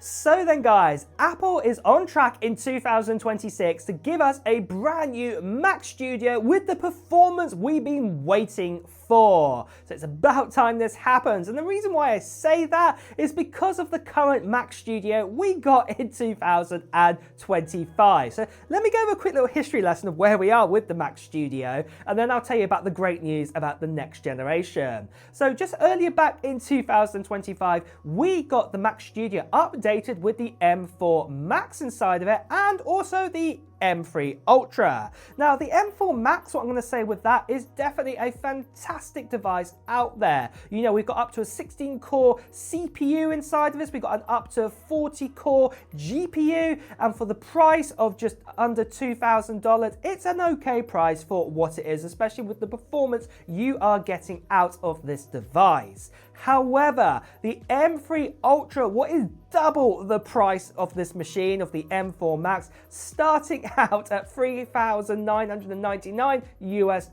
So then guys, Apple is on track in 2026 to give us a brand new Mac Studio with the performance we've been waiting for. So it's about time this happens. And the reason why I say that is because of the current Mac Studio we got in 2025. So let me go over a quick little history lesson of where we are with the Mac Studio, and then I'll tell you about the great news about the next generation. So just earlier back in 2025, we got the Mac Studio updated with the M4 Max inside of it and also the M3 Ultra. Now the M4 Max, what I'm going to say with that is definitely a fantastic device out there. You know, we've got up to a 16-core CPU inside of this, we've got an up to 40-core GPU, and for the price of just under $2,000, it's an okay price for what it is, especially with the performance you are getting out of this device. However, the M3 Ultra, what is double the price of this machine, of the M4 Max, starting out at $3,999 US.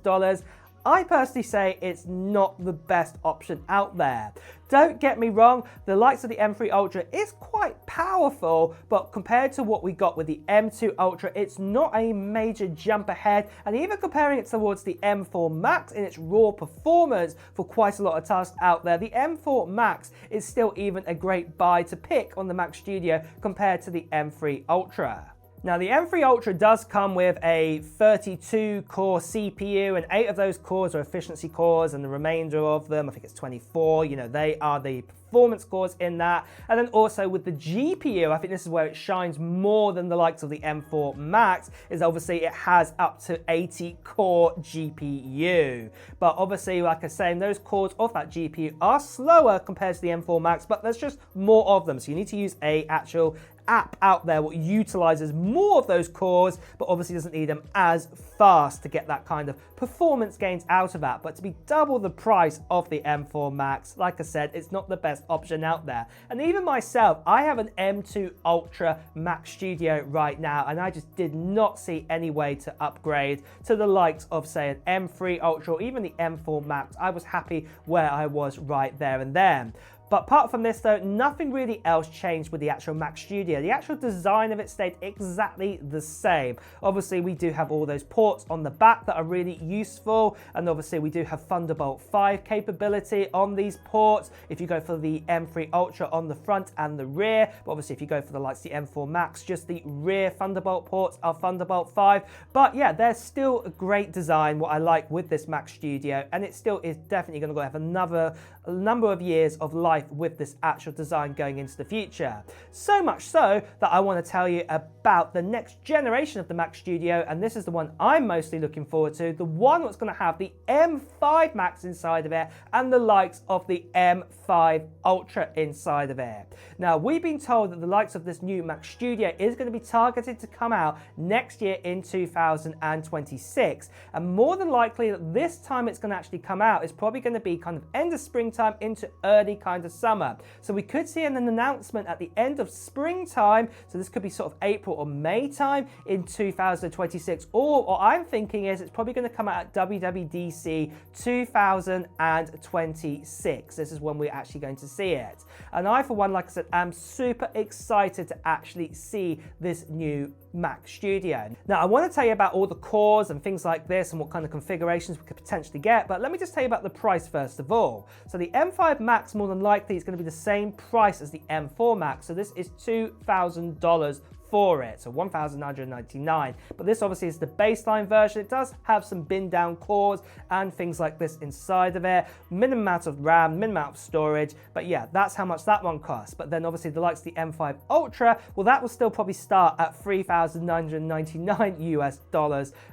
I personally say it's not the best option out there. Don't get me wrong, the likes of the M3 Ultra is quite powerful, but compared to what we got with the M2 Ultra, it's not a major jump ahead. And even comparing it towards the M4 Max in its raw performance for quite a lot of tasks out there, the M4 Max is still even a great buy to pick on the Mac Studio compared to the M3 Ultra. Now the M3 Ultra does come with a 32-core CPU, and 8 of those cores are efficiency cores, and the remainder of them, I think it's 24, you know, they are the performance cores in that. And then also with the GPU, I think this is where it shines more than the likes of the M4 Max, is obviously it has up to 80 core GPU. But obviously, like I say, those cores of that GPU are slower compared to the M4 Max, but there's just more of them. So you need to use a actual app out there what utilizes more of those cores, but obviously doesn't need them as fast to get that kind of performance gains out of that. But to be double the price of the M4 Max, like I said, it's not the best option out there. And even myself, I have an M2 Ultra Mac Studio right now, and I just did not see any way to upgrade to the likes of, say, an M3 Ultra or even the M4 Max. I was happy where I was right there and then. But apart from this though, nothing really else changed with the actual Mac Studio. The actual design of it stayed exactly the same. Obviously we do have all those ports on the back that are really useful, and obviously we do have Thunderbolt 5 capability on these ports if you go for the M3 Ultra on the front and the rear. But obviously if you go for the likes of the M4 Max, just the rear Thunderbolt ports are Thunderbolt 5. But yeah, there's still a great design, what I like with this Mac Studio, and it still is definitely going to have another number of years of life with this actual design going into the future. So much so that I want to tell you about the next generation of the Mac Studio, and this is the one I'm mostly looking forward to, the one that's going to have the M5 Max inside of it and the likes of the M5 Ultra inside of it. Now we've been told that the likes of this new Mac Studio is going to be targeted to come out next year in 2026, and more than likely this time it's going to actually come out is probably going to be kind of end of springtime into early kind of summer. So we could see an announcement at the end of springtime, so this could be sort of April or May time in 2026, or what I'm thinking is it's probably going to come out at WWDC 2026. This is when we're actually going to see it. And I, for one, like I said, am super excited to actually see this new Mac Studio. Now I want to tell you about all the cores and things like this and what kind of configurations we could potentially get, but let me just tell you about the price first of all. So the M5 Max, more than likely, is going to be the same price as the M4 Max, so this is $2,000 for it, so $1,999. But this obviously is the baseline version. It does have some bin down cores and things like this inside of it, minimum amount of RAM, minimum amount of storage, but yeah, that's how much that one costs. But then obviously the likes of the M5 Ultra, well, that will still probably start at $3,999 US,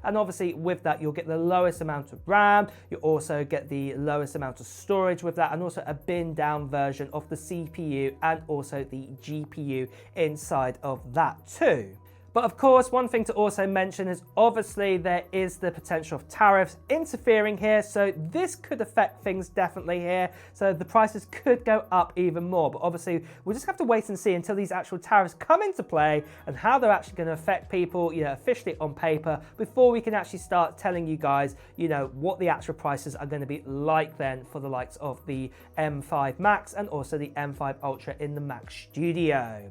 and obviously with that you'll get the lowest amount of RAM, you also get the lowest amount of storage with that, and also a bin down version of the CPU and also the GPU inside of that too. But of course, one thing to also mention is obviously there is the potential of tariffs interfering here, so this could affect things definitely here. So the prices could go up even more, but obviously we'll just have to wait and see until these actual tariffs come into play and how they're actually going to affect people, officially on paper, before we can actually start telling you guys, what the actual prices are going to be like then for the likes of the M5 Max and also the M5 Ultra in the Mac Studio.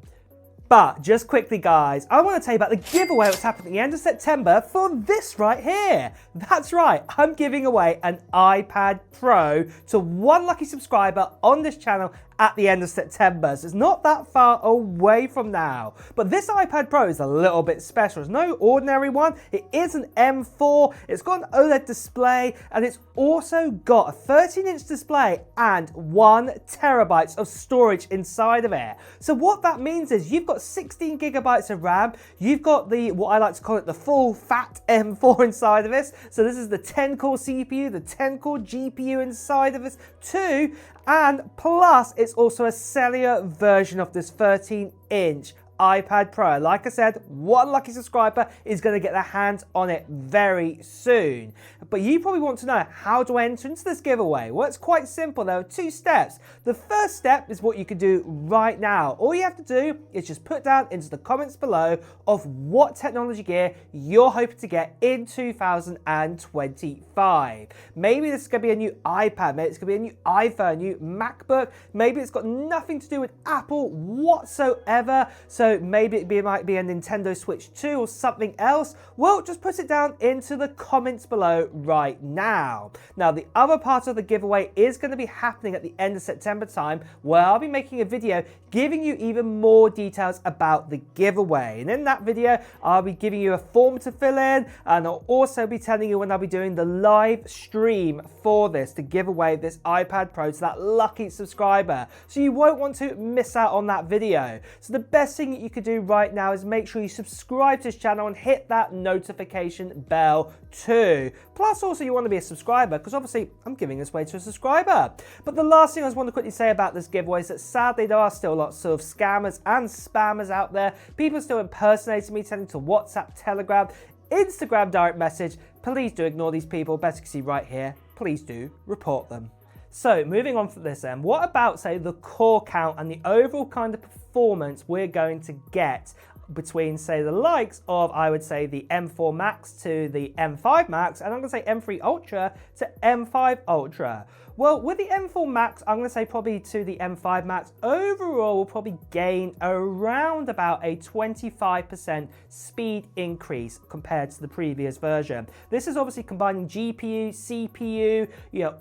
But just quickly, guys, I want to tell you about the giveaway that's happening at the end of September for this right here. That's right, I'm giving away an iPad Pro to one lucky subscriber on this channel at the end of September, so it's not that far away from now. But this iPad Pro is a little bit special. It's no ordinary one. It is an M4, it's got an OLED display, and it's also got a 13-inch display and 1 terabyte of storage inside of it. So what that means is you've got 16 gigabytes of RAM, you've got what I like to call it the full fat M4 inside of this. So this is the 10-core CPU, the 10-core GPU inside of this too, and plus it's also a cellular version of this 13-inch iPad Pro. Like I said, one lucky subscriber is going to get their hands on it very soon. But you probably want to know, how do I enter into this giveaway? Well, it's quite simple. There are 2 steps. The first step is what you can do right now. All you have to do is just put down into the comments below of what technology gear you're hoping to get in 2025. Maybe this is going to be a new iPad, maybe it's going to be a new iPhone, a new MacBook, maybe it's got nothing to do with Apple whatsoever, so maybe it might be a Nintendo Switch 2 or something else. Well, just put it down into the comments below right now. Now, the other part of the giveaway is going to be happening at the end of September time, where I'll be making a video giving you even more details about the giveaway. And in that video, I'll be giving you a form to fill in, and I'll also be telling you when I'll be doing the live stream for this to give away this iPad Pro to that lucky subscriber. So you won't want to miss out on that video. So the best thing you could do right now is make sure you subscribe to this channel and hit that notification bell too. Plus also you want to be a subscriber, because obviously I'm giving this away to a subscriber. But the last thing I just want to quickly say about this giveaway is that sadly there are still lots of scammers and spammers out there. People are still impersonating me, sending to WhatsApp, Telegram, Instagram direct message. Please do ignore these people. Best you can see right here. Please do report them. So moving on from this then, what about, say, the core count and the overall kind of performance we're going to get between, say, the likes of, I would say, the M4 Max to the M5 Max, and I'm going to say M3 Ultra to M5 Ultra? Well, with the M4 Max, I'm going to say probably to the M5 Max, overall we'll probably gain around about a 25% speed increase compared to the previous version. This is obviously combining GPU, CPU,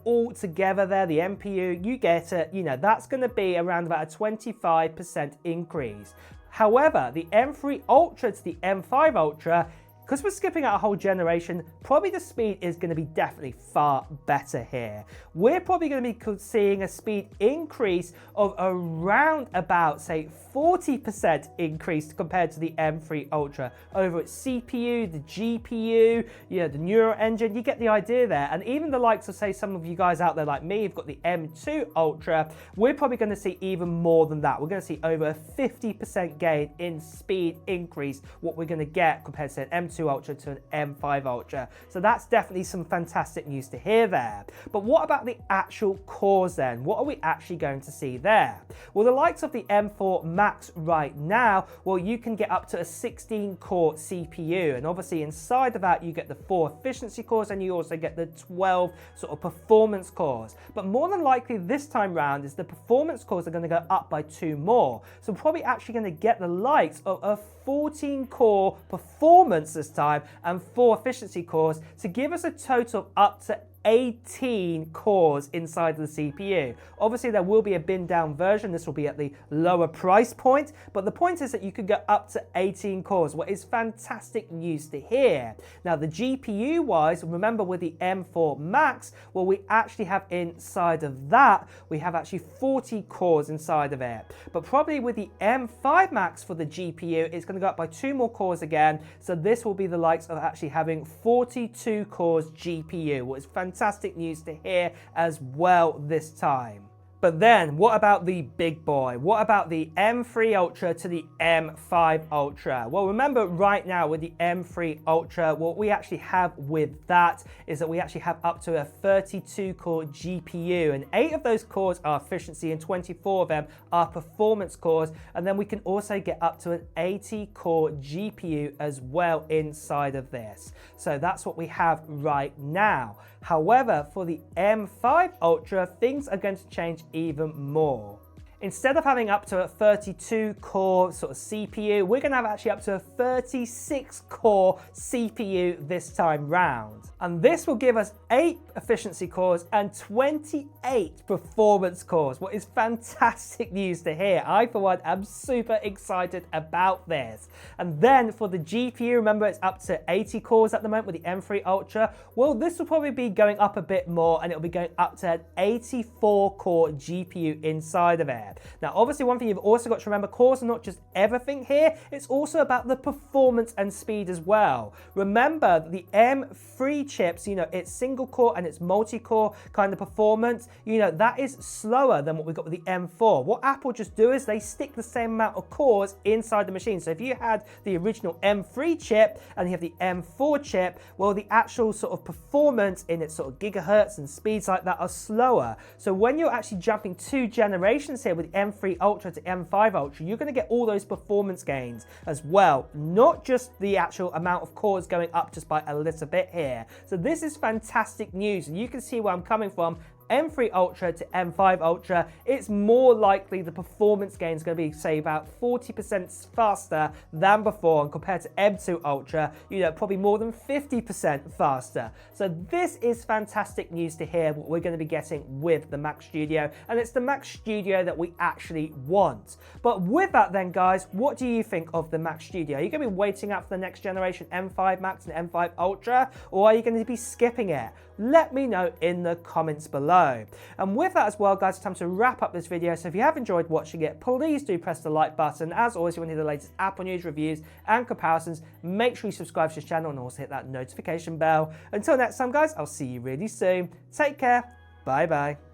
all together there, the NPU, you get it, that's going to be around about a 25% increase. However, the M3 Ultra to the M5 Ultra, because we're skipping out a whole generation, probably the speed is going to be definitely far better here. We're probably going to be seeing a speed increase of around about, say, 40% increase compared to the M3 Ultra over its CPU, the GPU, the neural engine. You get the idea there. And even the likes of, say, some of you guys out there like me who've got the M2 Ultra, we're probably going to see even more than that. We're going to see over a 50% gain in speed increase, what we're going to get compared to an M2 Ultra to an M5 Ultra. So that's definitely some fantastic news to hear there. But what about the actual cores then? What are we actually going to see there? Well, the likes of the M4 Max right now, well, you can get up to a 16-core CPU, and obviously inside of that you get the 4 efficiency cores and you also get the 12 sort of performance cores. But more than likely this time round is the performance cores are going to go up by 2 more. So we're probably actually going to get the likes of a 14-core performance this time and 4 efficiency cores to give us a total of up to 18 cores inside of the CPU. Obviously there will be a bin down version, this will be at the lower price point, but the point is that you could go up to 18 cores, what is fantastic news to hear. Now the GPU wise, remember with the M4 Max, well, we actually have inside of that, we have actually 40 cores inside of it. But probably with the M5 Max for the GPU, it's going to go up by 2 more cores again, so this will be the likes of actually having 42 cores GPU, what is fantastic news to hear as well this time. But then, what about the big boy? What about the M3 Ultra to the M5 Ultra? Well, remember right now with the M3 Ultra, what we actually have with that is that we actually have up to a 32-core GPU, and 8 of those cores are efficiency and 24 of them are performance cores, and then we can also get up to an 80-core GPU as well inside of this. So that's what we have right now. However, for the M5 Ultra, things are going to change even more. Instead of having up to a 32-core sort of CPU, we're going to have actually up to a 36-core CPU this time round. And this will give us 8 efficiency cores and 28 performance cores, what is fantastic news to hear. I, for one, am super excited about this. And then for the GPU, remember it's up to 80 cores at the moment with the M3 Ultra. Well, this will probably be going up a bit more, and it'll be going up to an 84-core GPU inside of it. Now, obviously, one thing you've also got to remember, cores are not just everything here, it's also about the performance and speed as well. Remember, the M3 chips, it's single core and it's multi-core kind of performance, that is slower than what we've got with the M4. What Apple just do is they stick the same amount of cores inside the machine. So if you had the original M3 chip and you have the M4 chip, well, the actual sort of performance in its sort of gigahertz and speeds like that are slower. So when you're actually jumping 2 generations here with M3 Ultra to M5 Ultra, you're going to get all those performance gains as well, not just the actual amount of cores going up just by a little bit here. So this is fantastic news, and you can see where I'm coming from. M3 Ultra to M5 Ultra, it's more likely the performance gain is going to be, say, about 40% faster than before, and compared to M2 Ultra, probably more than 50% faster. So this is fantastic news to hear what we're going to be getting with the Mac Studio, and it's the Mac Studio that we actually want. But with that then, guys, what do you think of the Mac Studio? Are you going to be waiting out for the next generation M5 Max and M5 Ultra, or are you going to be skipping it? Let me know in the comments below. And with that as well, guys, it's time to wrap up this video. So if you have enjoyed watching it, please do press the like button. As always, if you want to hear the latest Apple news, reviews, and comparisons, make sure you subscribe to this channel and also hit that notification bell. Until next time, guys, I'll see you really soon. Take care. Bye-bye.